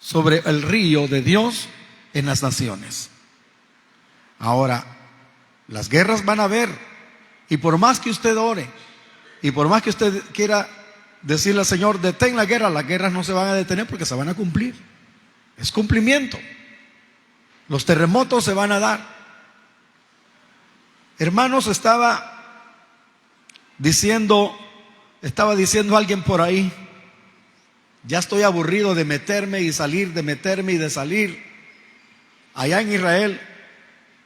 sobre el río de Dios en las naciones. Ahora, las guerras van a haber, y por más que usted ore, y por más que usted quiera decirle al Señor, detén las guerras no se van a detener porque se van a cumplir. Es cumplimiento. Los terremotos se van a dar. Hermanos, estaba diciendo alguien por ahí, ya estoy aburrido de meterme y salir, de meterme y de salir allá en Israel.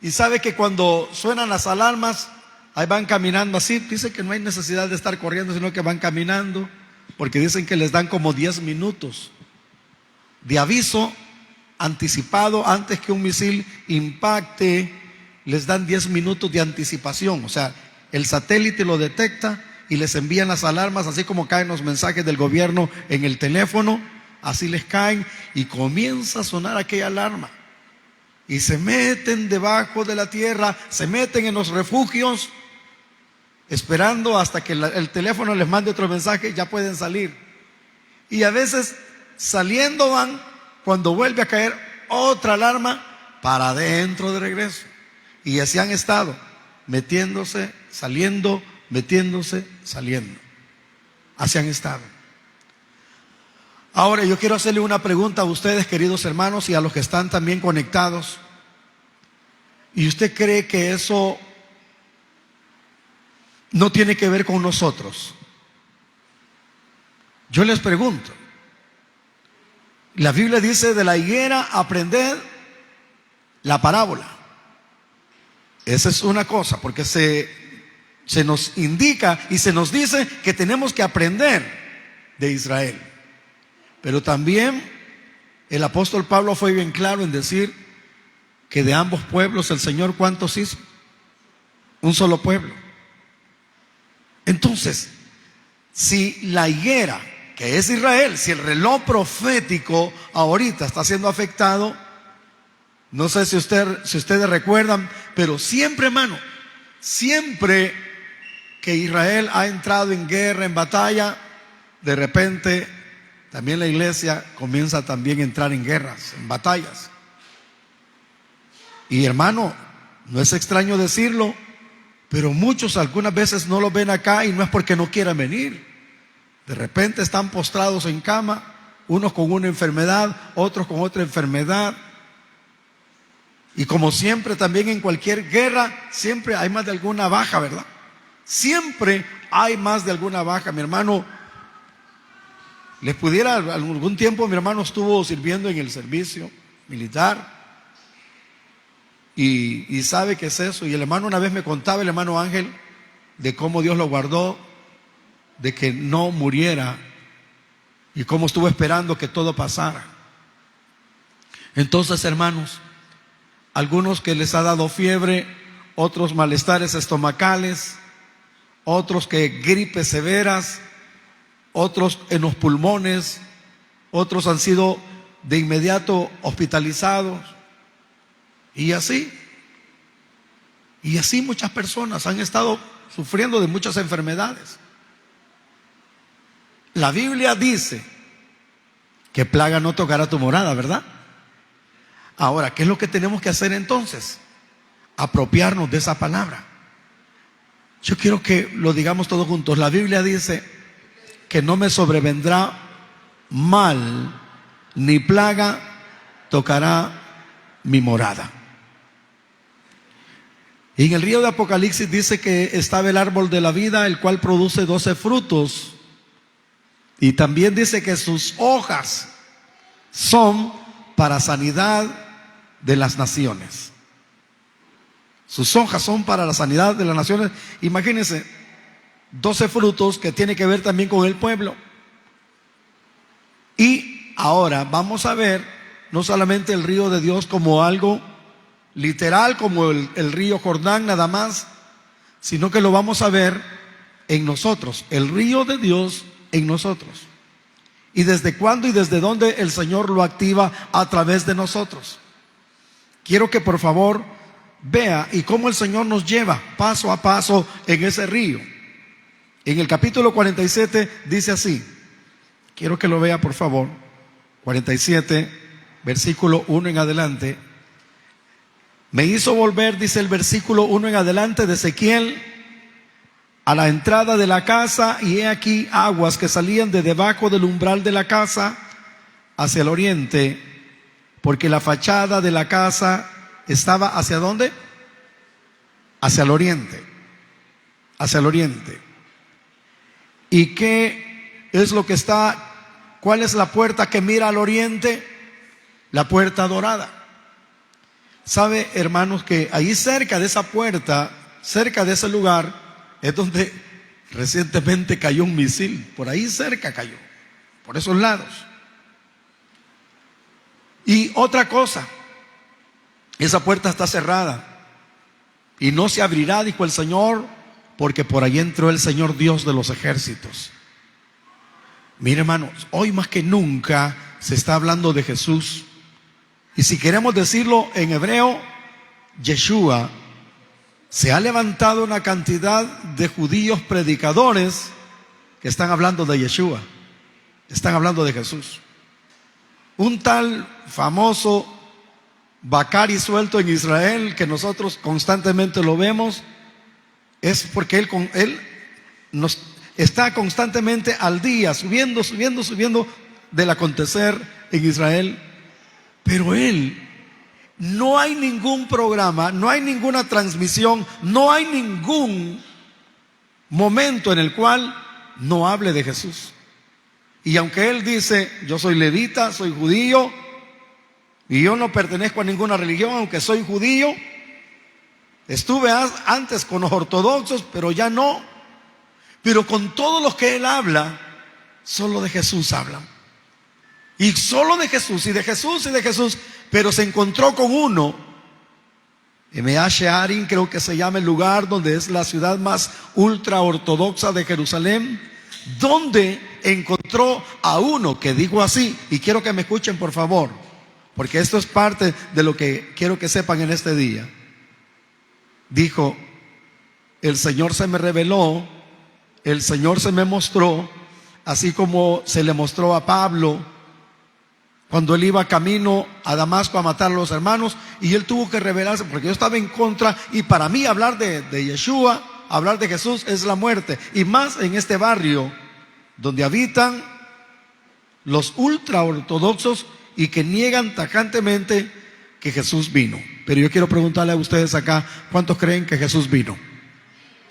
Y sabe que cuando suenan las alarmas, ahí van caminando así. Dice que no hay necesidad de estar corriendo, sino que van caminando, porque dicen que les dan como 10 minutos de aviso anticipado antes que un misil impacte. Les dan 10 minutos de anticipación. O sea, el satélite lo detecta y les envían las alarmas, así como caen los mensajes del gobierno en el teléfono, así les caen y comienza a sonar aquella alarma. Y se meten debajo de la tierra, se meten en los refugios, esperando hasta que el teléfono les mande otro mensaje, ya pueden salir. Y a veces saliendo van, cuando vuelve a caer otra alarma, para adentro de regreso. Y así han estado, metiéndose, saliendo, metiéndose, saliendo. Así han estado. Ahora yo quiero hacerle una pregunta a ustedes, queridos hermanos, y a los que están también conectados. ¿Y usted cree que eso no tiene que ver con nosotros? Yo les pregunto. La Biblia dice: de la higuera aprended la parábola. Esa es una cosa, porque se nos indica y se nos dice que tenemos que aprender de Israel. Pero también el apóstol Pablo fue bien claro en decir que de ambos pueblos el Señor, ¿cuántos hizo? Un solo pueblo. Entonces, si la higuera, que es Israel, si el reloj profético ahorita está siendo afectado, no sé si ustedes recuerdan, pero siempre, hermano, siempre que Israel ha entrado en guerra, en batalla, de repente también la iglesia comienza también a entrar en guerras, en batallas. Y hermano, no es extraño decirlo, pero muchos algunas veces no lo ven acá y no es porque no quieran venir. De repente están postrados en cama, unos con una enfermedad, otros con otra enfermedad. Y como siempre también en cualquier guerra, siempre hay más de alguna baja, ¿verdad? Siempre hay más de alguna baja. Mi hermano, les pudiera, algún tiempo mi hermano estuvo sirviendo en el servicio militar y sabe qué es eso. Y el hermano una vez me contaba, el hermano Ángel, de cómo Dios lo guardó, de que no muriera y cómo estuvo esperando que todo pasara. Entonces, hermanos, algunos que les ha dado fiebre, otros malestares estomacales, otros que gripes severas, otros en los pulmones, otros han sido de inmediato hospitalizados. Y así muchas personas han estado sufriendo de muchas enfermedades. La Biblia dice que plaga no tocará tu morada, ¿verdad? Ahora, ¿qué es lo que tenemos que hacer entonces? Apropiarnos de esa palabra. Yo quiero que lo digamos todos juntos. La Biblia dice que no me sobrevendrá mal, ni plaga tocará mi morada. Y en el río de Apocalipsis dice que estaba el árbol de la vida, el cual produce 12 frutos. Y también dice que sus hojas son para sanidad de las naciones. Sus hojas son para la sanidad de las naciones. Imagínense, 12 frutos que tiene que ver también con el pueblo. Y ahora vamos a ver no solamente el río de Dios como algo literal, como el río Jordán nada más, sino que lo vamos a ver en nosotros, el río de Dios en nosotros. ¿Y desde cuándo y desde dónde el Señor lo activa a través de nosotros? Quiero que por favor vea y cómo el Señor nos lleva paso a paso en ese río. En el capítulo 47 dice así, quiero que lo vea por favor, 47 versículo 1 en adelante. Me hizo volver, dice el versículo 1 en adelante de Ezequiel, a la entrada de la casa, y he aquí aguas que salían de debajo del umbral de la casa hacia el oriente, porque la fachada de la casa estaba ¿hacia dónde? Hacia el oriente. Hacia el oriente. ¿Y qué es lo que está? ¿Cuál es la puerta que mira al oriente? La puerta dorada. ¿Sabe, hermanos, que ahí cerca de esa puerta, cerca de ese lugar, es donde recientemente cayó un misil? Por ahí cerca cayó, por esos lados. Y otra cosa, esa puerta está cerrada y no se abrirá, dijo el Señor, porque por ahí entró el Señor Dios de los ejércitos. Mire, hermanos, hoy más que nunca se está hablando de Jesús. Y si queremos decirlo en hebreo, Yeshua, se ha levantado una cantidad de judíos predicadores que están hablando de Yeshua, están hablando de Jesús. Un tal famoso Bacari suelto en Israel, que nosotros constantemente lo vemos, es porque él nos está constantemente al día, subiendo del acontecer en Israel. Pero él, no hay ningún programa, no hay ninguna transmisión, no hay ningún momento en el cual no hable de Jesús. Y aunque él dice, yo soy levita, soy judío, y yo no pertenezco a ninguna religión, aunque soy judío, estuve antes con los ortodoxos, pero ya no. Pero con todos los que él habla, solo de Jesús hablan. Y solo de Jesús, y de Jesús, y de Jesús. Pero se encontró con uno, Mea Shearim, creo que se llama el lugar, donde es la ciudad más ultra ortodoxa de Jerusalén, donde encontró a uno que dijo así, y quiero que me escuchen por favor, porque esto es parte de lo que quiero que sepan en este día. Dijo, el Señor se me reveló, el Señor se me mostró, así como se le mostró a Pablo cuando él iba camino a Damasco a matar a los hermanos, y él tuvo que revelarse, porque yo estaba en contra, y para mí hablar de Yeshua, hablar de Jesús es la muerte, y más en este barrio donde habitan los ultra ortodoxos y que niegan tajantemente que Jesús vino. Pero yo quiero preguntarle a ustedes acá, ¿cuántos creen que Jesús vino?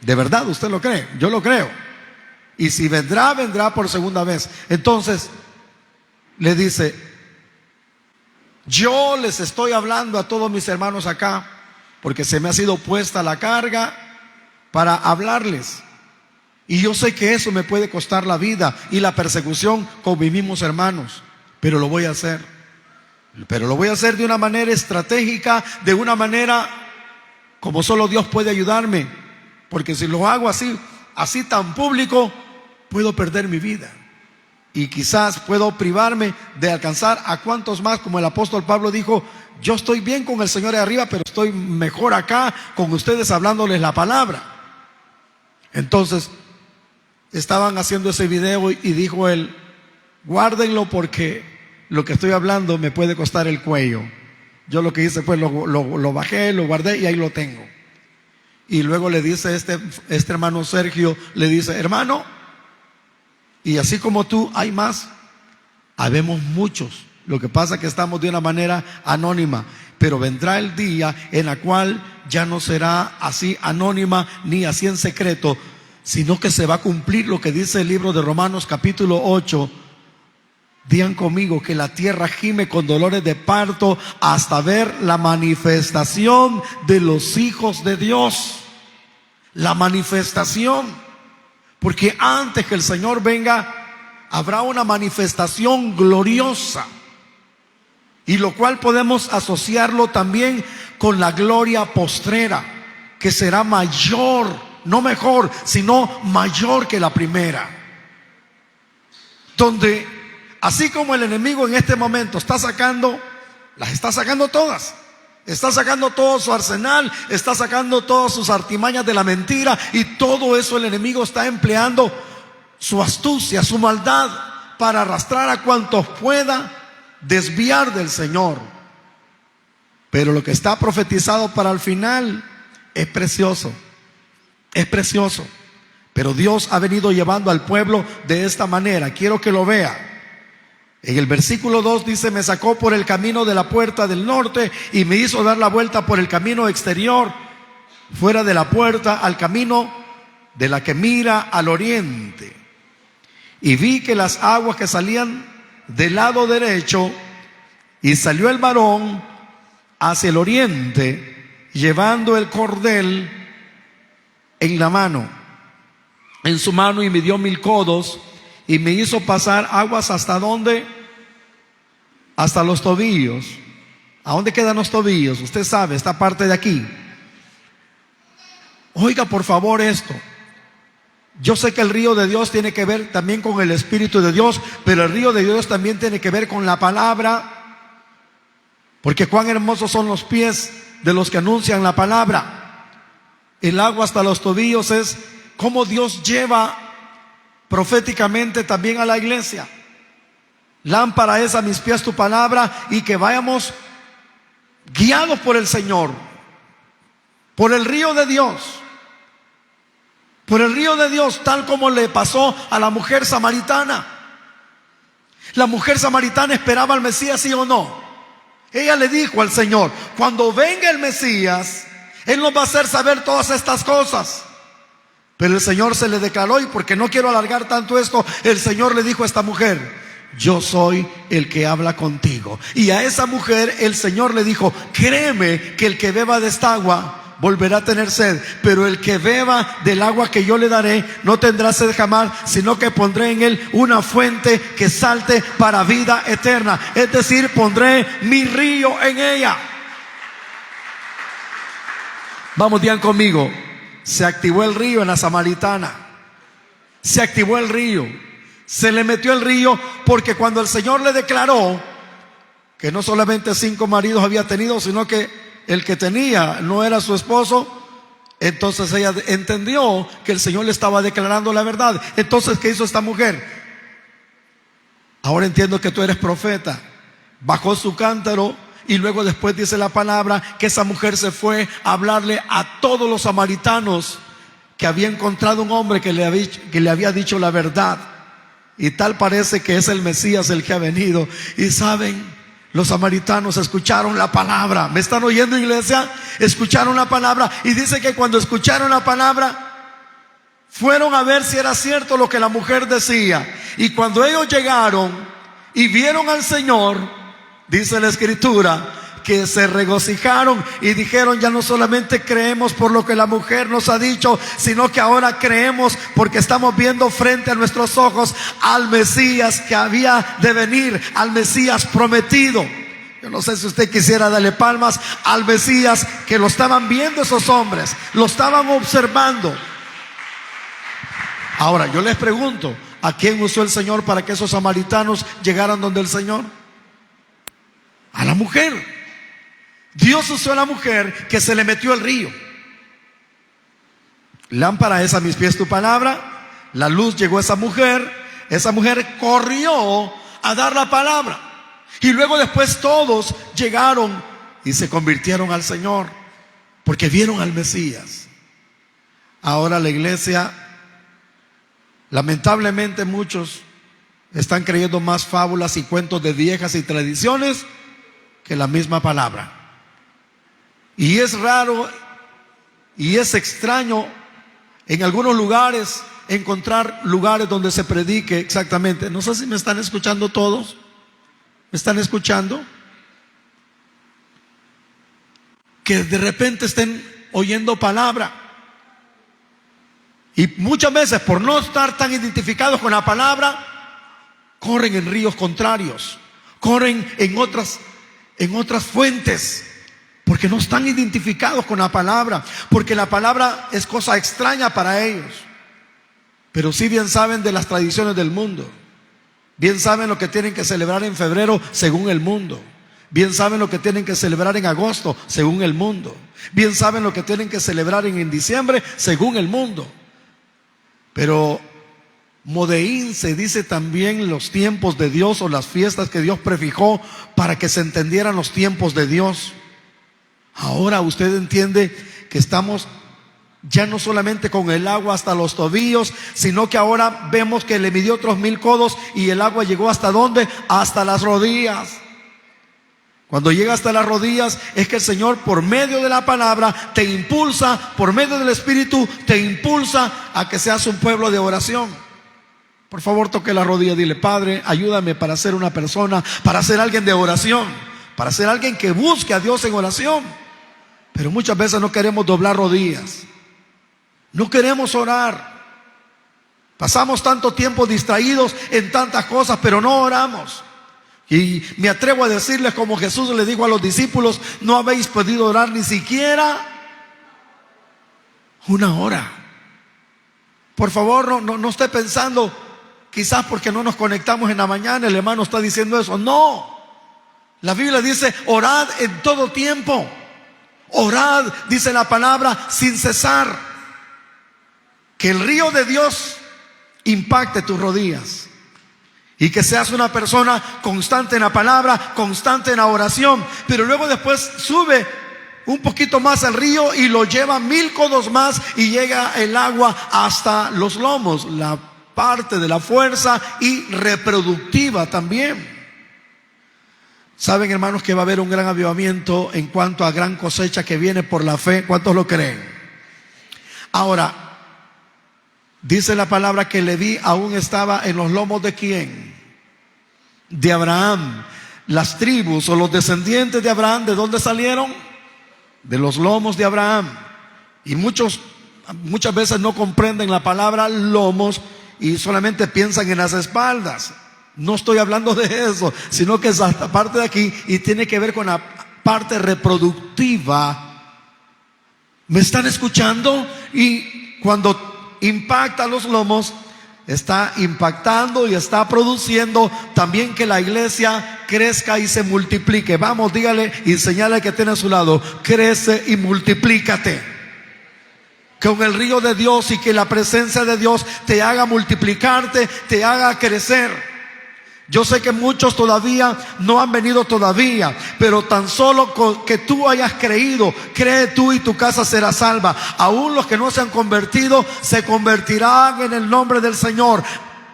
¿De verdad usted lo cree? Yo lo creo. Y si vendrá, vendrá por segunda vez. Entonces le dice, yo les estoy hablando a todos mis hermanos acá, porque se me ha sido puesta la carga para hablarles. Y yo sé que eso me puede costar la vida y la persecución con mis mismos hermanos, pero lo voy a hacer. Pero lo voy a hacer de una manera estratégica, de una manera como solo Dios puede ayudarme, porque si lo hago así tan público, puedo perder mi vida. Y quizás puedo privarme de alcanzar a cuantos más, como el apóstol Pablo dijo, yo estoy bien con el Señor de arriba, pero estoy mejor acá con ustedes hablándoles la palabra. Entonces, estaban haciendo ese video y dijo él, guárdenlo porque lo que estoy hablando me puede costar el cuello. Yo lo que hice fue lo bajé, lo guardé y ahí lo tengo. Y luego le dice este hermano Sergio, le dice, hermano, y así como tú hay más, habemos muchos. Lo que pasa es que estamos de una manera anónima, pero vendrá el día en la cual ya no será así anónima ni así en secreto, sino que se va a cumplir lo que dice el libro de Romanos capítulo 8. Digan conmigo que la tierra gime con dolores de parto hasta ver la manifestación de los hijos de Dios. La manifestación. Porque antes que el Señor venga, habrá una manifestación gloriosa. Y lo cual podemos asociarlo también con la gloria postrera, que será mayor, no mejor, sino mayor que la primera. Donde, así como el enemigo en este momento las está sacando todas. Está sacando todo su arsenal, está sacando todas sus artimañas de la mentira, y todo eso el enemigo está empleando su astucia, su maldad, para arrastrar a cuantos pueda desviar del Señor. Pero lo que está profetizado para el final es precioso, es precioso. Pero Dios ha venido llevando al pueblo de esta manera. Quiero que lo vea. En el versículo 2 dice: me sacó por el camino de la puerta del norte y me hizo dar la vuelta por el camino exterior, fuera de la puerta, al camino de la que mira al oriente. Y vi que las aguas que salían del lado derecho, y salió el varón hacia el oriente, llevando el cordel en la mano, en su mano, y midió 1000 codos, y me hizo pasar aguas hasta ¿dónde? Hasta los tobillos. ¿A dónde quedan los tobillos? Usted sabe, esta parte de aquí. Oiga por favor esto. Yo sé que el río de Dios tiene que ver también con el Espíritu de Dios, pero el río de Dios también tiene que ver con la palabra, porque cuán hermosos son los pies de los que anuncian la palabra. El agua hasta los tobillos es como Dios lleva proféticamente también a la iglesia. Lámpara es a mis pies tu palabra, y que vayamos guiados por el Señor, por el río de Dios, por el río de Dios, tal como le pasó a la mujer samaritana. La mujer samaritana esperaba al Mesías, ¿sí o no? Ella le dijo al Señor: cuando venga el Mesías, Él nos va a hacer saber todas estas cosas. Pero el Señor se le declaró, y porque no quiero alargar tanto esto, el Señor le dijo a esta mujer: yo soy el que habla contigo. Y a esa mujer el Señor le dijo: créeme que el que beba de esta agua volverá a tener sed, pero el que beba del agua que yo le daré no tendrá sed jamás, sino que pondré en él una fuente que salte para vida eterna. Es decir, pondré mi río en ella. Vamos, digan conmigo: se activó el río en la samaritana. Se activó el río. Se le metió el río, porque cuando el Señor le declaró que no solamente 5 maridos había tenido, sino que el que tenía no era su esposo, entonces ella entendió que el Señor le estaba declarando la verdad. Entonces, ¿qué hizo esta mujer? Ahora entiendo que tú eres profeta. Bajó su cántaro, y luego después dice la palabra que esa mujer se fue a hablarle a todos los samaritanos que había encontrado un hombre que le había dicho la verdad. Y tal parece que es el Mesías el que ha venido. Y saben, los samaritanos escucharon la palabra. ¿Me están oyendo, iglesia? Escucharon la palabra. Y dice que cuando escucharon la palabra, fueron a ver si era cierto lo que la mujer decía. Y cuando ellos llegaron y vieron al Señor, dice la Escritura, que se regocijaron y dijeron: ya no solamente creemos por lo que la mujer nos ha dicho, sino que ahora creemos porque estamos viendo frente a nuestros ojos al Mesías que había de venir, al Mesías prometido. Yo no sé si usted quisiera darle palmas al Mesías, que lo estaban viendo esos hombres, lo estaban observando. Ahora yo les pregunto: ¿a quién usó el Señor para que esos samaritanos llegaran donde el Señor? A la mujer. Dios usó a la mujer que se le metió el río. Lámpara es a mis pies tu palabra. La luz llegó a esa mujer. Esa mujer corrió a dar la palabra. Y luego después todos llegaron y se convirtieron al Señor, porque vieron al Mesías. Ahora la iglesia, lamentablemente muchos están creyendo más fábulas y cuentos de viejas y tradiciones que la misma palabra. Y es raro y es extraño en algunos lugares encontrar lugares donde se predique exactamente. No sé si me están escuchando todos. ¿Me están escuchando? Que de repente estén oyendo palabra. Y muchas veces, por no estar tan identificados con la palabra, corren en ríos contrarios, corren en otras fuentes, porque no están identificados con la palabra, porque la palabra es cosa extraña para ellos. Pero sí bien saben de las tradiciones del mundo, bien saben lo que tienen que celebrar en febrero según el mundo, bien saben lo que tienen que celebrar en agosto según el mundo, bien saben lo que tienen que celebrar en diciembre según el mundo. Pero Modeín se dice también los tiempos de Dios o las fiestas que Dios prefijó para que se entendieran los tiempos de Dios. Ahora usted entiende que estamos ya no solamente con el agua hasta los tobillos, sino que ahora vemos que le midió otros 1000 codos y el agua llegó ¿hasta dónde? Hasta las rodillas. Cuando llega hasta las rodillas es que el Señor, por medio de la palabra, te impulsa, por medio del Espíritu te impulsa a que seas un pueblo de oración. Por favor, toque la rodilla, dile: Padre, ayúdame para ser una persona, para ser alguien de oración, para ser alguien que busque a Dios en oración. Pero muchas veces no queremos doblar rodillas, no queremos orar. Pasamos tanto tiempo distraídos en tantas cosas, pero no oramos. Y me atrevo a decirles, como Jesús le dijo a los discípulos: no habéis podido orar ni siquiera una hora. Por favor, no esté pensando, quizás porque no nos conectamos en la mañana, el hermano está diciendo eso. No, la Biblia dice: orad en todo tiempo. Orad, dice la palabra, sin cesar. Que el río de Dios impacte tus rodillas y que seas una persona constante en la palabra, constante en la oración. Pero luego después sube un poquito más el río y lo lleva 1000 codos más y llega el agua hasta los lomos, la parte de la fuerza y reproductiva también. Saben, hermanos, que va a haber un gran avivamiento en cuanto a gran cosecha que viene por la fe. ¿Cuántos lo creen? Ahora, dice la palabra que Leví aún estaba en los lomos ¿de quién? De Abraham. Las tribus o los descendientes de Abraham, ¿de dónde salieron? De los lomos de Abraham. Y muchas veces no comprenden la palabra lomos y solamente piensan en las espaldas. No estoy hablando de eso, sino que es esta parte de aquí y tiene que ver con la parte reproductiva. ¿Me están escuchando? Y cuando impacta los lomos, está impactando y está produciendo también que la iglesia crezca y se multiplique. Vamos, dígale y señale que tiene a su lado: crece y multiplícate. Con el río de Dios y que la presencia de Dios te haga multiplicarte, te haga crecer. Yo sé que muchos todavía no han venido todavía, pero tan solo con que tú hayas creído, cree tú y tu casa será salva. Aún los que no se han convertido se convertirán en el nombre del Señor.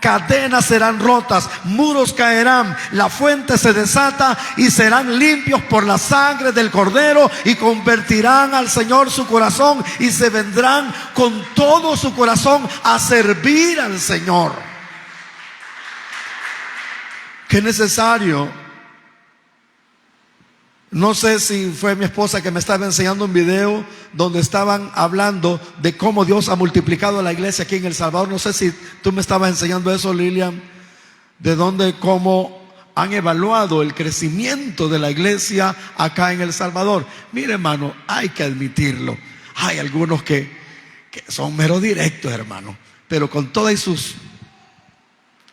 Cadenas serán rotas, muros caerán, la fuente se desata y serán limpios por la sangre del Cordero, y convertirán al Señor su corazón y se vendrán con todo su corazón a servir al Señor. Qué necesario. No sé si fue mi esposa que me estaba enseñando un video donde estaban hablando de cómo Dios ha multiplicado la iglesia aquí en El Salvador. No sé si tú me estabas enseñando eso, Lilian, de donde cómo han evaluado el crecimiento de la iglesia acá en El Salvador. Mire, hermano, hay que admitirlo. Hay algunos que son mero directos, hermano, pero con todas sus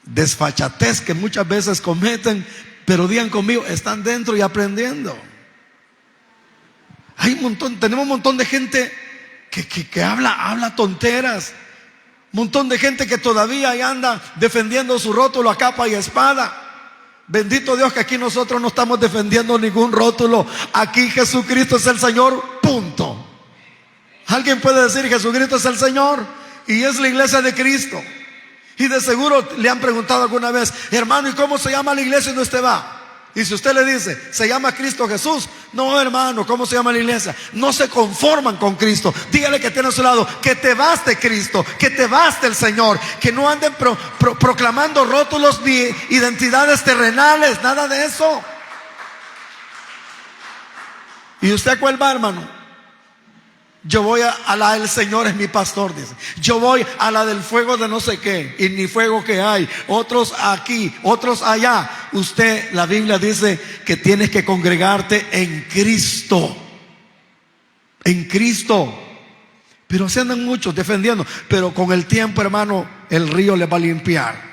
desfachatez que muchas veces cometen, pero digan conmigo, están dentro y aprendiendo. Hay tenemos un montón de gente que habla tonteras, un montón de gente que todavía ahí anda defendiendo su rótulo a capa y espada. Bendito Dios que aquí nosotros no estamos defendiendo ningún rótulo. Aquí Jesucristo es el Señor, punto. Alguien puede decir: Jesucristo es el Señor y es la iglesia de Cristo. Y de seguro le han preguntado alguna vez: hermano, ¿y cómo se llama la iglesia donde usted va? Y si usted le dice: se llama Cristo Jesús. No, hermano, ¿cómo se llama la iglesia? No se conforman con Cristo. Dígale que tiene a su lado: que te baste Cristo, que te baste el Señor. Que no anden proclamando rótulos ni identidades terrenales, nada de eso. ¿Y usted cuál va, hermano? Yo voy a la del Señor es mi pastor, dice. Yo voy a la del fuego de no sé qué, y ni fuego que hay. Otros aquí, otros allá. Usted, la Biblia dice que tienes que congregarte en Cristo. En Cristo. Pero se andan muchos defendiendo. Pero con el tiempo, hermano, el río les va a limpiar.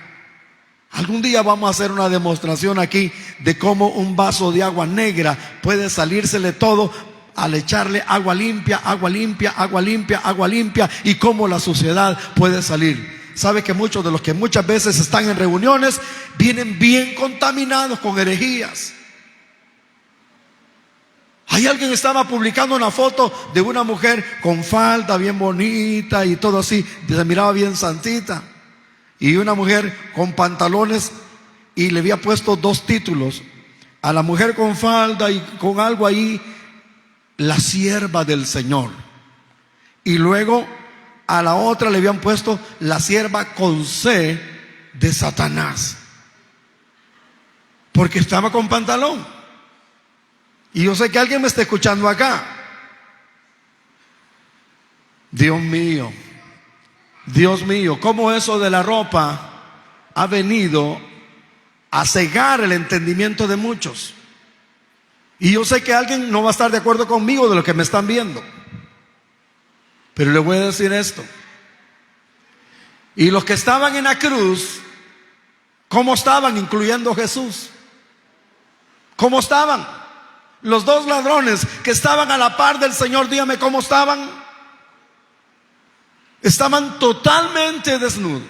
Algún día vamos a hacer una demostración aquí de cómo un vaso de agua negra puede salírsele todo al echarle agua limpia, agua limpia, agua limpia, agua limpia, y cómo la suciedad puede salir. sabe que muchos de los que muchas veces están en reuniones vienen bien contaminados con herejías. Ahí alguien estaba publicando una foto de una mujer con falda bien bonita y todo así, se miraba bien santita, y una mujer con pantalones, y le había puesto dos títulos: a la mujer con falda y con algo ahí, la sierva del Señor, y luego a la otra le habían puesto la sierva con C de Satanás, porque estaba con pantalón. Y yo sé que alguien me está escuchando acá. Dios mío, cómo eso de la ropa ha venido a cegar el entendimiento de muchos. Y yo sé que alguien no va a estar de acuerdo conmigo de lo que me están viendo, pero le voy a decir esto. Y los que estaban en la cruz, ¿cómo estaban? Incluyendo Jesús. ¿Cómo estaban? Los dos ladrones que estaban a la par del Señor, dígame cómo estaban. Estaban totalmente desnudos.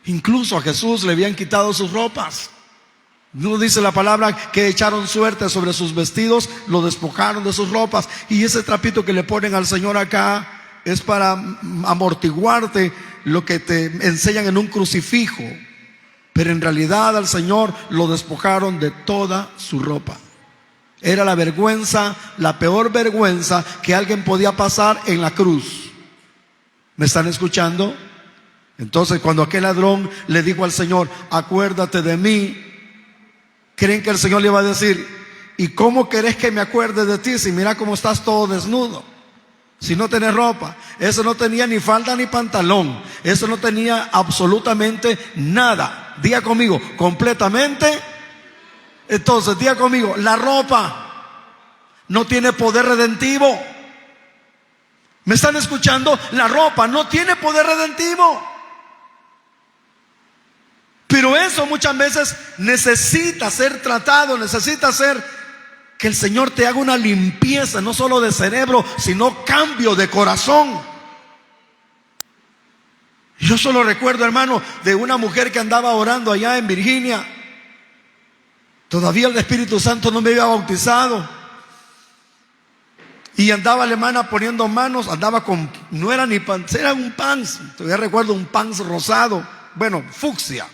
Incluso a Jesús le habían quitado sus ropas. No dice la palabra que echaron suerte sobre sus vestidos, lo despojaron de sus ropas. Y ese trapito que le ponen al Señor acá es para amortiguarte lo que te enseñan en un crucifijo. Pero en realidad al Señor lo despojaron de toda su ropa. Era la vergüenza, la peor vergüenza que alguien podía pasar en la cruz. ¿Me están escuchando? Entonces, cuando aquel ladrón le dijo al Señor: acuérdate de mí, ¿creen que el Señor le iba a decir: ¿y cómo querés que me acuerde de ti si mira cómo estás todo desnudo? Si no tenés ropa. Eso no tenía ni falda ni pantalón. Eso no tenía absolutamente nada. Diga conmigo, completamente. Entonces, diga conmigo, la ropa no tiene poder redentivo. ¿Me están escuchando? La ropa no tiene poder redentivo. Pero eso muchas veces necesita ser tratado, necesita ser que el Señor te haga una limpieza, no solo de cerebro, sino cambio de corazón. Yo solo recuerdo, hermano, de una mujer que andaba orando allá en Virginia. Todavía el Espíritu Santo no me había bautizado. Y andaba la hermana poniendo manos, andaba con, no era ni pants, era un pants. Todavía recuerdo un pants rosado, bueno, fucsia.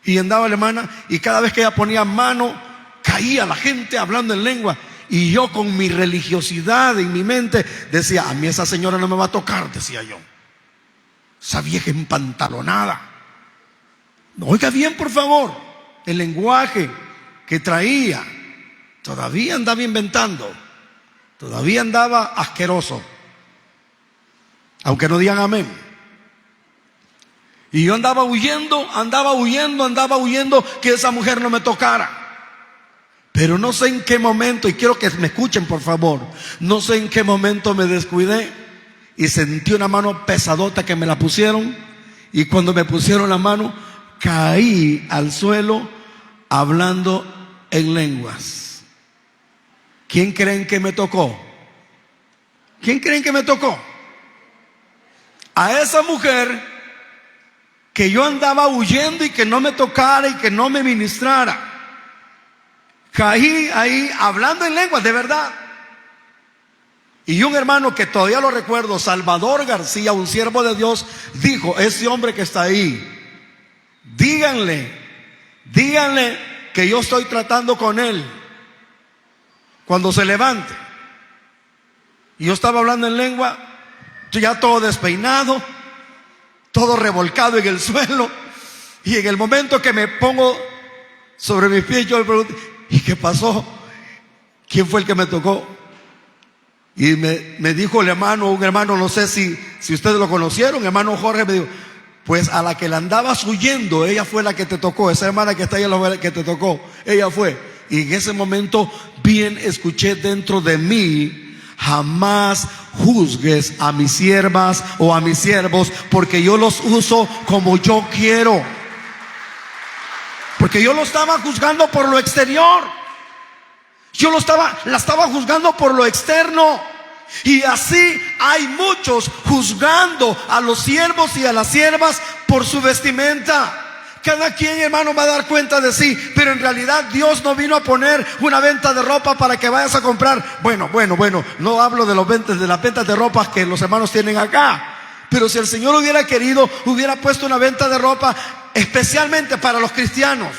Y andaba la hermana, y cada vez que ella ponía mano, caía la gente hablando en lengua. Y yo con mi religiosidad en mi mente decía: a mí esa señora no me va a tocar, decía yo. Esa vieja empantalonada. Oiga bien, por favor. El lenguaje que traía, todavía andaba inventando, todavía andaba asqueroso, aunque no digan amén. Y yo andaba huyendo que esa mujer no me tocara. Pero no sé en qué momento, y quiero que me escuchen por favor, no sé en qué momento me descuidé y sentí una mano pesadota que me la pusieron. Y cuando me pusieron la mano, caí al suelo hablando en lenguas. ¿Quién creen que me tocó? ¿Quién creen que me tocó? A esa mujer que yo andaba huyendo y que no me tocara y que no me ministrara. Caí ahí hablando en lenguas, de verdad. Y un hermano que todavía lo recuerdo, Salvador García, un siervo de Dios, dijo: ese hombre que está ahí, díganle que yo estoy tratando con él cuando se levante. Y yo estaba hablando en lengua, ya todo despeinado, todo revolcado en el suelo. Y en el momento que me pongo sobre mis pies, yo le pregunto: ¿y qué pasó? ¿Quién fue el que me tocó? Y me dijo el hermano, un hermano, no sé si ustedes lo conocieron, hermano Jorge, me dijo: pues a la que la andabas huyendo, ella fue la que te tocó. Esa hermana que está ahí, la que te tocó, ella fue. Y en ese momento bien escuché dentro de mí: jamás juzgues a mis siervas o a mis siervos, porque yo los uso como yo quiero. Porque yo lo estaba juzgando por lo exterior, yo la estaba juzgando por lo externo. Y así hay muchos juzgando a los siervos y a las siervas por su vestimenta. Cada quien, hermano, va a dar cuenta de sí, pero en realidad Dios no vino a poner una venta de ropa para que vayas a comprar. Bueno, no hablo de las ventas de ropa que los hermanos tienen acá, pero si el Señor hubiera querido, hubiera puesto una venta de ropa especialmente para los cristianos,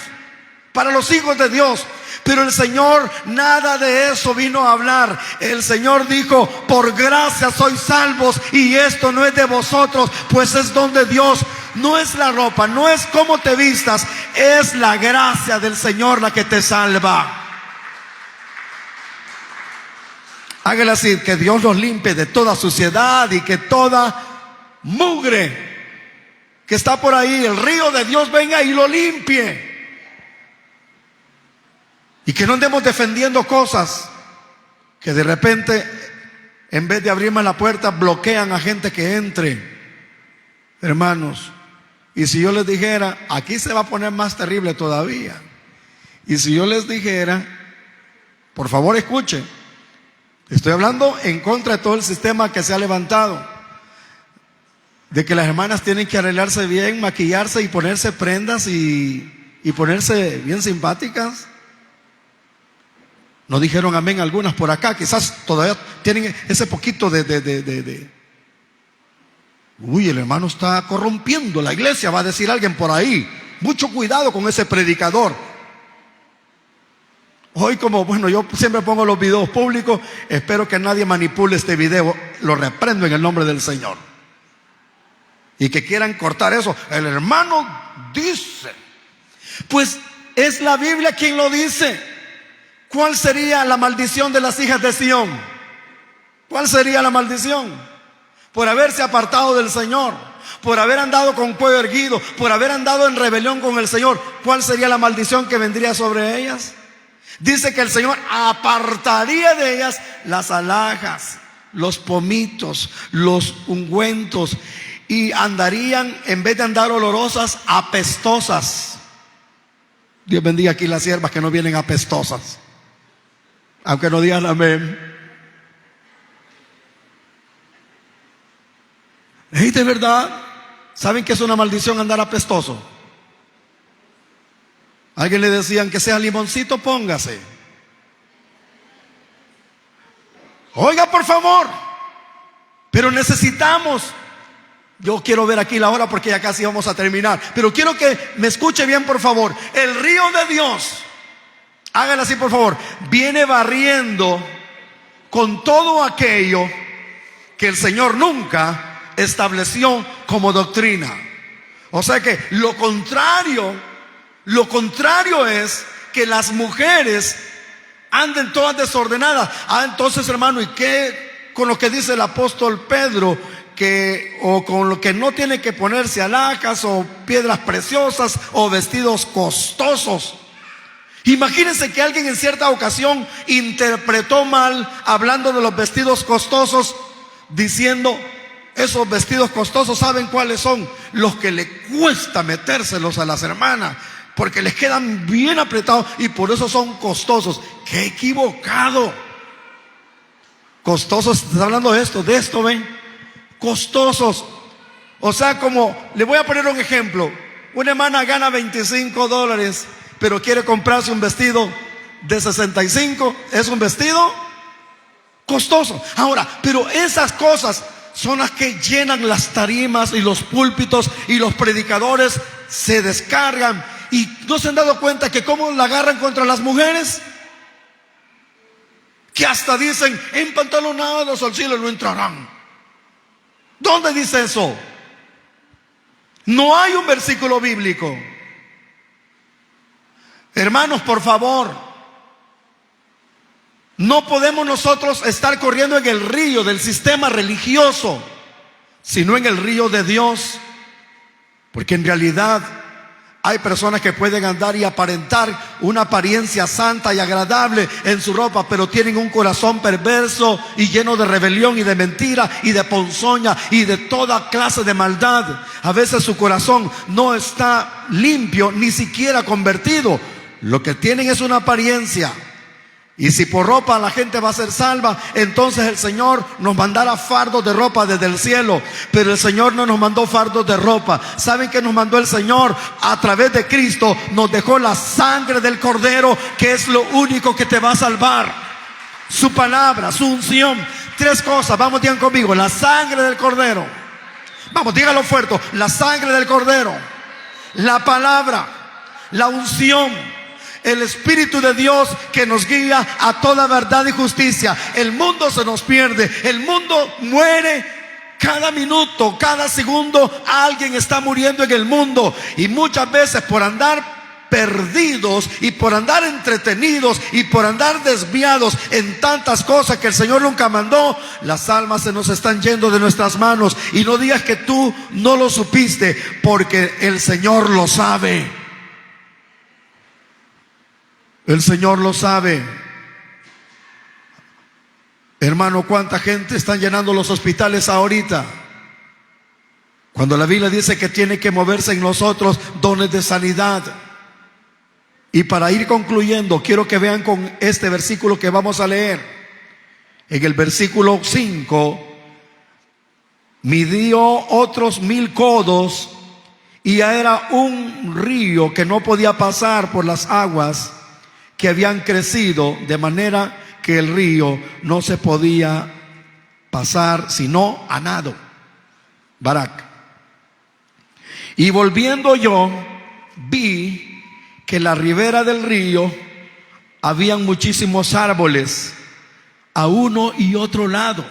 para los hijos de Dios. Pero el Señor nada de eso vino a hablar. El Señor dijo: por gracia sois salvos, y esto no es de vosotros, pues es don de Dios. No es la ropa, no es cómo te vistas, es la gracia del Señor la que te salva. Hágale así: que Dios los limpie de toda suciedad y que toda mugre que está por ahí, el río de Dios venga y lo limpie. Y que no andemos defendiendo cosas que de repente, en vez de abrirme la puerta, bloquean a gente que entre. Hermanos, y si yo les dijera, aquí se va a poner más terrible todavía. Y si yo les dijera, por favor escuchen, estoy hablando en contra de todo el sistema que se ha levantado, de que las hermanas tienen que arreglarse bien, maquillarse y ponerse prendas y ponerse bien simpáticas. No dijeron amén algunas por acá. Quizás todavía tienen ese poquito uy, el hermano está corrompiendo la iglesia, va a decir alguien por ahí. Mucho cuidado con ese predicador. Hoy, como yo siempre pongo los videos públicos, espero que nadie manipule este video. Lo reprendo en el nombre del Señor. Y que quieran cortar eso, el hermano dice. Pues es la Biblia quien lo dice. ¿Cuál sería la maldición de las hijas de Sión? ¿Cuál sería la maldición? Por haberse apartado del Señor, por haber andado con cuello erguido, por haber andado en rebelión con el Señor. ¿Cuál sería la maldición que vendría sobre ellas? Dice que el Señor apartaría de ellas las alhajas, los pomitos, los ungüentos, y andarían, en vez de andar olorosas, apestosas. Dios bendiga aquí las siervas que no vienen apestosas, aunque no digan amén. ¿Y de verdad? ¿Saben que es una maldición andar apestoso? A alguien le decían que sea limoncito, póngase. Oiga, por favor. Pero necesitamos. Yo quiero ver aquí la hora porque ya casi vamos a terminar. Pero quiero que me escuche bien, por favor. El río de Dios, hágalo así, por favor, viene barriendo con todo aquello que el Señor nunca estableció como doctrina. O sea que lo contrario es que las mujeres anden todas desordenadas. Entonces, hermano, ¿y qué con lo que dice el apóstol Pedro? O con lo que no tiene que ponerse alhajas o piedras preciosas o vestidos costosos. Imagínense que alguien en cierta ocasión interpretó mal, hablando de los vestidos costosos, diciendo: esos vestidos costosos, ¿saben cuáles son? Los que le cuesta metérselos a las hermanas, porque les quedan bien apretados y por eso son costosos. ¡Qué equivocado! Costosos, está hablando de esto, ¿ven? Costosos. O sea, como, le voy a poner un ejemplo. Una hermana gana $25, pero quiere comprarse un vestido de 65. Es un vestido costoso. Ahora, pero esas cosas son las que llenan las tarimas y los púlpitos, y los predicadores se descargan. Y no se han dado cuenta que cómo la agarran contra las mujeres, que hasta dicen: empantalonados al cielo no entrarán. ¿Dónde dice eso? No hay un versículo bíblico. Hermanos, por favor, no podemos nosotros estar corriendo en el río del sistema religioso, sino en el río de Dios. Porque en realidad hay personas que pueden andar y aparentar una apariencia santa y agradable en su ropa, pero tienen un corazón perverso y lleno de rebelión y de mentira y de ponzoña y de toda clase de maldad. A veces su corazón no está limpio, ni siquiera convertido. Lo que tienen es una apariencia. Y si por ropa la gente va a ser salva, entonces el Señor nos mandará fardos de ropa desde el cielo. Pero el Señor no nos mandó fardos de ropa. ¿Saben qué nos mandó el Señor? A través de Cristo nos dejó la sangre del Cordero, que es lo único que te va a salvar. Su palabra, su unción. 3 cosas, vamos, digan conmigo: la sangre del Cordero. Vamos, dígalo fuerte: la sangre del Cordero, la palabra, la unción, el Espíritu de Dios que nos guía a toda verdad y justicia. El mundo se nos pierde, el mundo muere cada minuto, cada segundo. Alguien está muriendo en el mundo, y muchas veces por andar perdidos y por andar entretenidos y por andar desviados en tantas cosas que el Señor nunca mandó, las almas se nos están yendo de nuestras manos. Y no digas que tú no lo supiste, porque el Señor lo sabe. El Señor lo sabe. Hermano, ¿cuánta gente están llenando los hospitales ahorita? Cuando la Biblia dice que tiene que moverse en nosotros dones de sanidad. Y para ir concluyendo, quiero que vean con este versículo que vamos a leer. En el versículo 5, midió otros 1000 codos, y ya era un río que no podía pasar por las aguas que habían crecido, de manera que el río no se podía pasar sino a nado. Barak. Y volviendo yo, vi que en la ribera del río habían muchísimos árboles a uno y otro lado.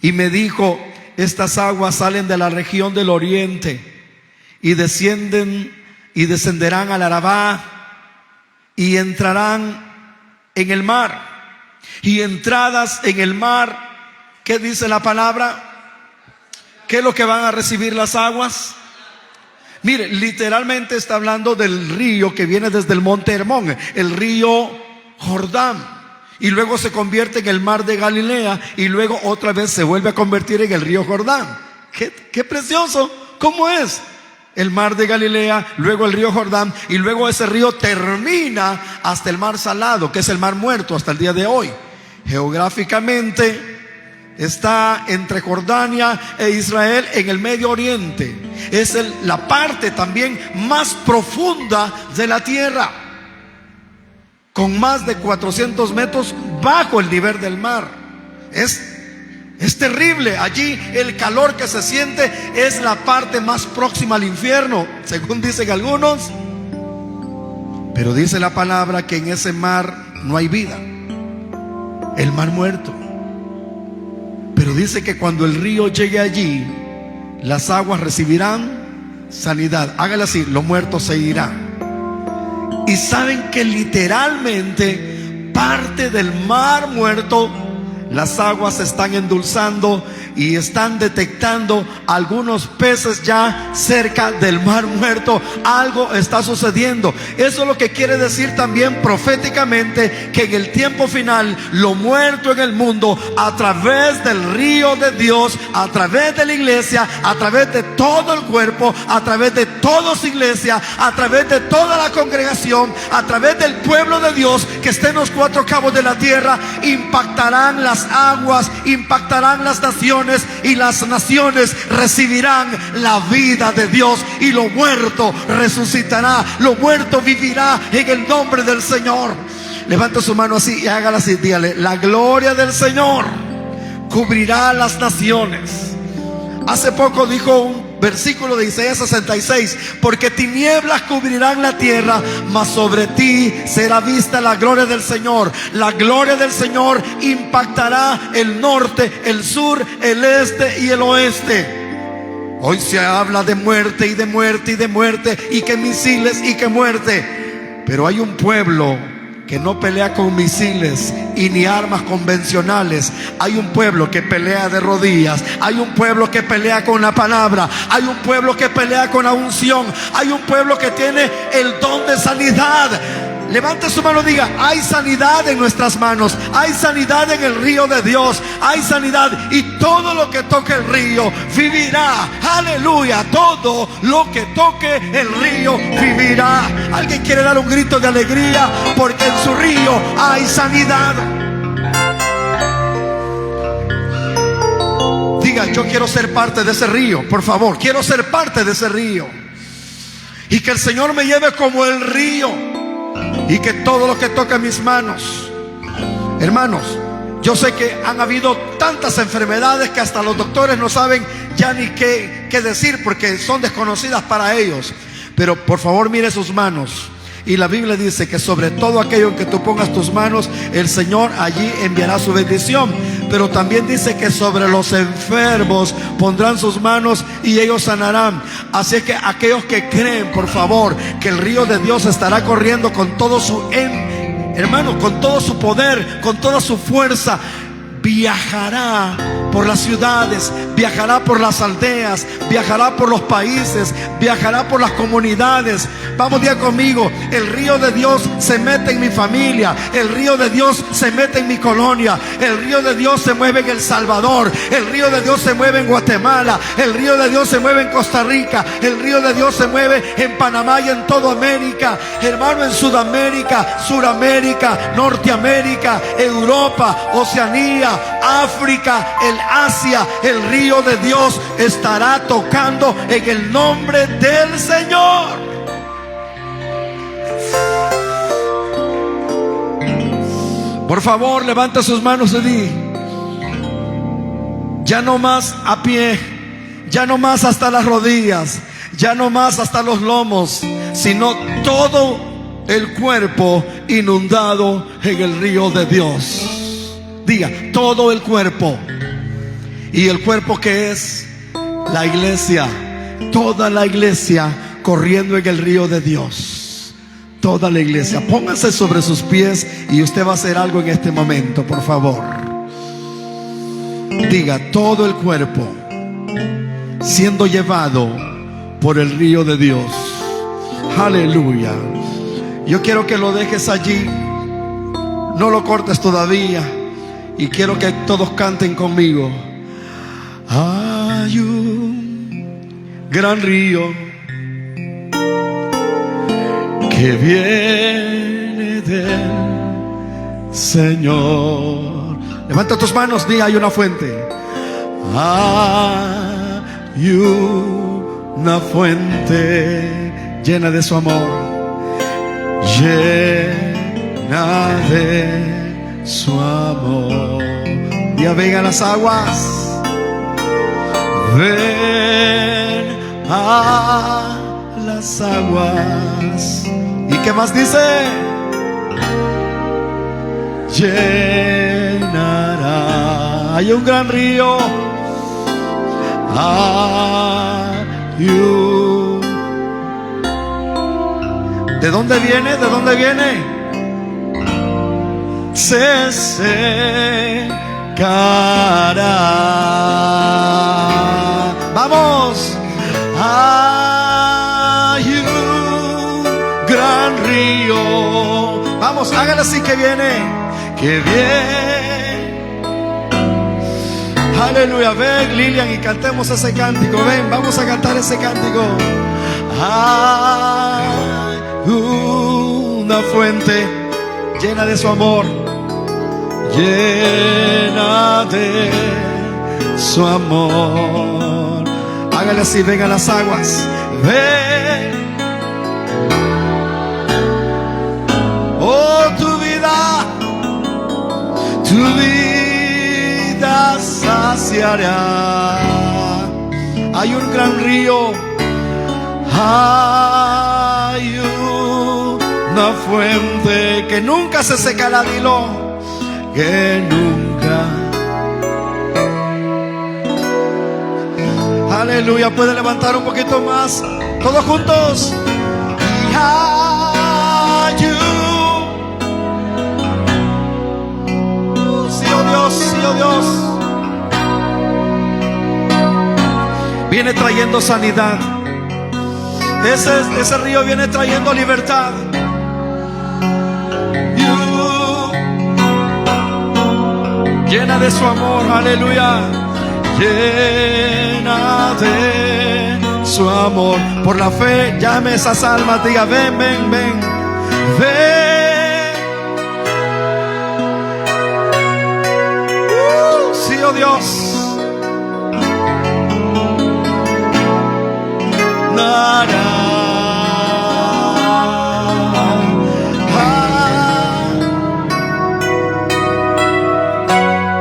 Y me dijo: estas aguas salen de la región del oriente y descenderán al Arabá y entrarán en el mar. Y entradas en el mar, ¿qué dice la palabra? ¿Qué es lo que van a recibir las aguas? Mire, literalmente está hablando del río que viene desde el monte Hermón, el río Jordán, y luego se convierte en el mar de Galilea, y luego otra vez se vuelve a convertir en el río Jordán. ¡Qué precioso! ¿Cómo es? El mar de Galilea, luego el río Jordán, y luego ese río termina hasta el mar Salado, que es el mar Muerto hasta el día de hoy. Geográficamente está entre Jordania e Israel, en el Medio Oriente. Es la parte también más profunda de la tierra, con más de 400 metros bajo el nivel del mar. Es terrible. Allí el calor que se siente es la parte más próxima al infierno, según dicen algunos. Pero dice la palabra que en ese mar no hay vida, el mar Muerto. Pero dice que cuando el río llegue allí, las aguas recibirán sanidad. Hágale así: los muertos se irán. Y saben que literalmente parte del mar Muerto, las aguas se están endulzando y están detectando algunos peces ya cerca del mar Muerto. Algo está sucediendo. Eso es lo que quiere decir también proféticamente, que en el tiempo final lo muerto en el mundo, a través del río de Dios, a través de la iglesia, a través de todo el cuerpo, a través de toda su iglesia, a través de toda la congregación, a través del pueblo de Dios que esté en los 4 cabos de la tierra, impactarán las aguas, impactarán las naciones, y las naciones recibirán la vida de Dios, y lo muerto resucitará, lo muerto vivirá en el nombre del Señor. Levanta su mano así y hágala así, dígale: la gloria del Señor cubrirá las naciones. Hace poco dijo un versículo de Isaías 66: porque tinieblas cubrirán la tierra, mas sobre ti será vista la gloria del Señor. La gloria del Señor impactará el norte, el sur, el este y el oeste. Hoy se habla de muerte y de muerte y de muerte, y que misiles y que muerte. Pero hay un pueblo que no pelea con misiles y ni armas convencionales. Hay un pueblo que pelea de rodillas. Hay un pueblo que pelea con la palabra. Hay un pueblo que pelea con la unción. Hay un pueblo que tiene el don de sanidad. Levante su mano y diga: hay sanidad en nuestras manos, hay sanidad en el río de Dios, hay sanidad, y todo lo que toque el río vivirá. Aleluya, todo lo que toque el río vivirá. Alguien quiere dar un grito de alegría porque en su río hay sanidad. Diga: yo quiero ser parte de ese río, por favor, quiero ser parte de ese río. Y que el Señor me lleve como el río, y que todo lo que toca mis manos. Hermanos, yo sé que han habido tantas enfermedades que hasta los doctores no saben ya ni qué decir, porque son desconocidas para ellos. Pero por favor, mire sus manos. Y la Biblia dice que sobre todo aquello en que tú pongas tus manos, el Señor allí enviará su bendición. Pero también dice que sobre los enfermos pondrán sus manos y ellos sanarán. Así que aquellos que creen, por favor, que el río de Dios estará corriendo con todo su hermano, con todo su poder, con toda su fuerza, viajará por las ciudades, viajará por las aldeas, viajará por los países, viajará por las comunidades. Vamos, diga conmigo: el río de Dios se mete en mi familia, el río de Dios se mete en mi colonia, el río de Dios se mueve en El Salvador, el río de Dios se mueve en Guatemala, el río de Dios se mueve en Costa Rica, el río de Dios se mueve en Panamá y en toda América, hermano, en Sudamérica, Suramérica, Norteamérica, Europa, Oceanía, África, el Asia. El río de Dios estará tocando en el nombre del Señor. Por favor, levanta sus manos y di: ya no más a pie, ya no más hasta las rodillas, ya no más hasta los lomos, sino todo el cuerpo inundado en el río de Dios. Diga: todo el cuerpo. Y el cuerpo, que es la iglesia, toda la iglesia corriendo en el río de Dios. Toda la iglesia. Pónganse sobre sus pies y usted va a hacer algo en este momento, por favor. Diga: todo el cuerpo siendo llevado por el río de Dios. Aleluya. Yo quiero que lo dejes allí, no lo cortes todavía, y quiero que todos canten conmigo. Hay un gran río que viene del Señor. Levanta tus manos, di: hay una fuente. Hay una fuente llena de su amor, llena de su amor. Ya vengan las aguas. Ven a las aguas. ¿Y qué más dice? Llenará. Hay un gran río. ¿De dónde viene? ¿De dónde viene? Se secará. Vamos. Hay un gran río. Vamos, hágalo así, que viene. Que viene. Aleluya. Ven, Lilian, y cantemos ese cántico. Ven, vamos a cantar ese cántico. Hay una fuente llena de su amor, llena de su amor. Hágale así: vengan las aguas. Ven. Oh, tu vida saciará. Hay un gran río. Hay una fuente que nunca se secará. Dilo: que nunca. Aleluya. Puede levantar un poquito más, todos juntos. Y hay sí, oh Dios, sí, oh Dios. Viene trayendo sanidad. Ese río viene trayendo libertad. Llena de su amor, aleluya. Llena de su amor. Por la fe, llame esas almas, diga: ven, ven, ven, ven. Sí, oh Dios.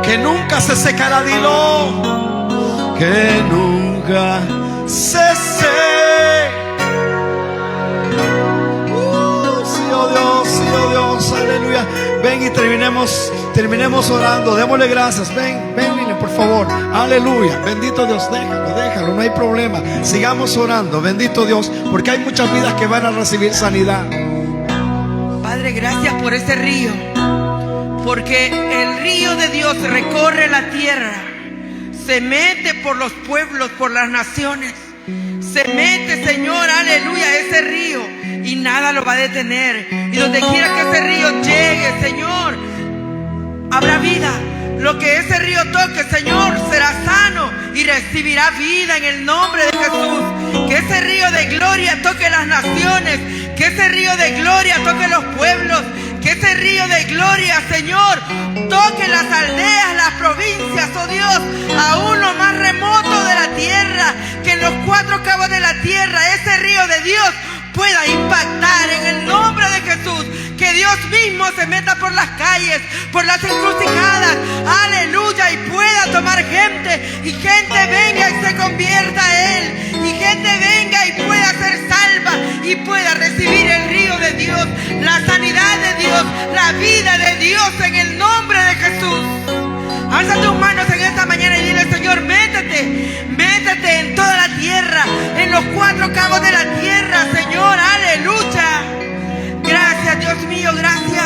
Que nunca se secará, dilo, que nunca se seque. Sí, oh Dios, sí, oh Dios, aleluya. Ven y terminemos orando. Démosle gracias. Ven, Lilian, por favor. Aleluya. Bendito Dios. Déjalo, no hay problema. Sigamos orando. Bendito Dios, porque hay muchas vidas que van a recibir sanidad. Padre, gracias por ese río, porque el río de Dios recorre la tierra, se mete por los pueblos, por las naciones. Se mete, Señor, aleluya, ese río, y nada lo va a detener. Y donde quiera que ese río llegue, Señor, habrá vida. Lo que ese río toque, Señor, será sano y recibirá vida en el nombre de Jesús. Que ese río de gloria toque las naciones, que ese río de gloria toque los pueblos, que ese río de gloria, Señor, toque las aldeas, las provincias, oh Dios, aún lo más remoto de la tierra. Que en los cuatro cabos de la tierra ese río de Dios pueda impactar en el nombre de Jesús. Que Dios mismo se meta por las calles, por las encrucijadas, aleluya, y pueda tomar gente, y gente venga y se convierta a Él, y gente venga y pueda ser salva y pueda recibir el río de Dios, la sanidad de Dios, la vida de Dios en el nombre de Jesús. Alza tus manos en esta mañana y dile: Señor, métete en toda la tierra, en los cuatro cabos de la tierra, Señor, aleluya. Gracias, Dios mío, gracias.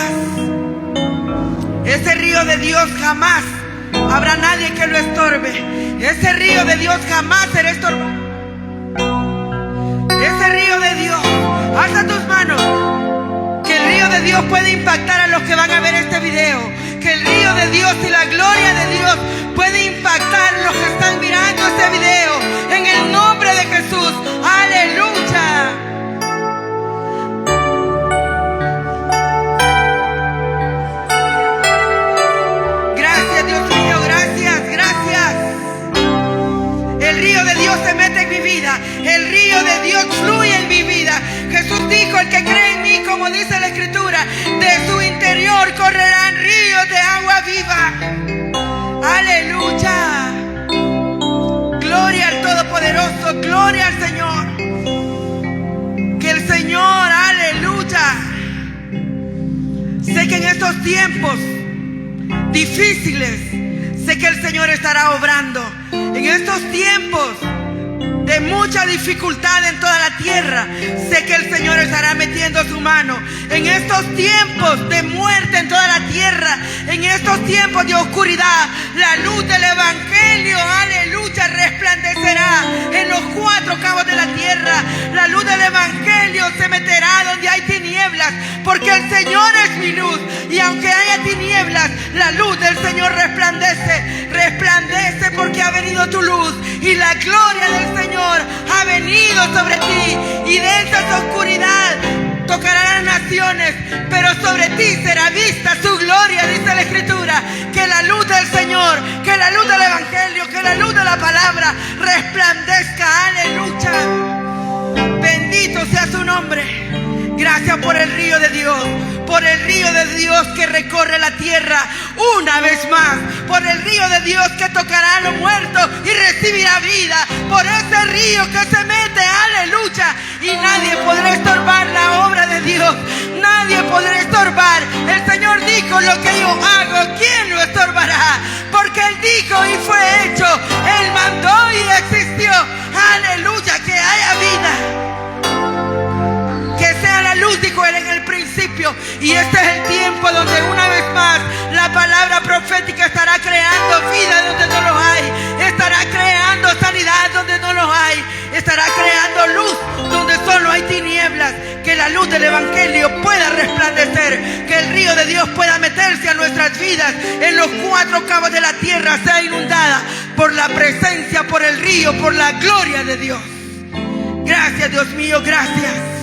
Ese río de Dios jamás habrá nadie que lo estorbe. Ese río de Dios jamás será estorbado. Ese río de Dios, alza tus manos. Que el río de Dios puede impactar a los que van a ver este video. Que el río de Dios y la gloria de Dios puede impactar a los que están mirando este video. En el nombre de Jesús, aleluya. Gracias, Dios mío, gracias, gracias. El río de Dios se mete en mi vida. El río de Dios fluye en mi vida. Jesús dijo: el que cree en mí, como dice la Escritura, de su interior correrán ríos de agua viva. Aleluya. Gloria al Todopoderoso, gloria al Señor. Que el Señor, aleluya. Sé que en estos tiempos difíciles, sé que el Señor estará obrando. En estos tiempos de mucha dificultad en toda la tierra, sé que el Señor estará metiendo su mano. En estos tiempos de muerte en toda la tierra, en estos tiempos de oscuridad, la luz del Evangelio, aleluya, resplandecerá en los cuatro cabos de la tierra. La luz del Evangelio se meterá donde hay tinieblas, porque el Señor es mi luz. Y aunque haya tinieblas, la luz del Señor resplandece. Resplandece porque ha venido tu luz, y la gloria del Señor ha venido sobre ti. Y de esa oscuridad tocará las naciones, pero sobre ti será vista su gloria, dice la Escritura. Que la luz del Señor, que la luz del Evangelio, que la luz de la palabra resplandezca, aleluya. Bendito sea su nombre. Gracias por el río de Dios, por el río de Dios que recorre la tierra una vez más, por el río de Dios que tocará a los muertos y recibirá vida, por ese río que se mete, aleluya, y nadie podrá estorbar la obra de Dios, nadie podrá estorbar. El Señor dijo: lo que yo hago, ¿quién lo estorbará? Porque Él dijo y fue hecho, Él mandó y existió, aleluya, que haya vida. Que sea la luz, dijo Él en el principio. Y este es el tiempo donde una vez más la palabra profética estará creando vida donde no lo hay. Estará creando sanidad donde no lo hay. Estará creando luz donde solo hay tinieblas. Que la luz del Evangelio pueda resplandecer. Que el río de Dios pueda meterse a nuestras vidas en los cuatro cabos de río por la gloria de Dios. Gracias, Dios mío, gracias.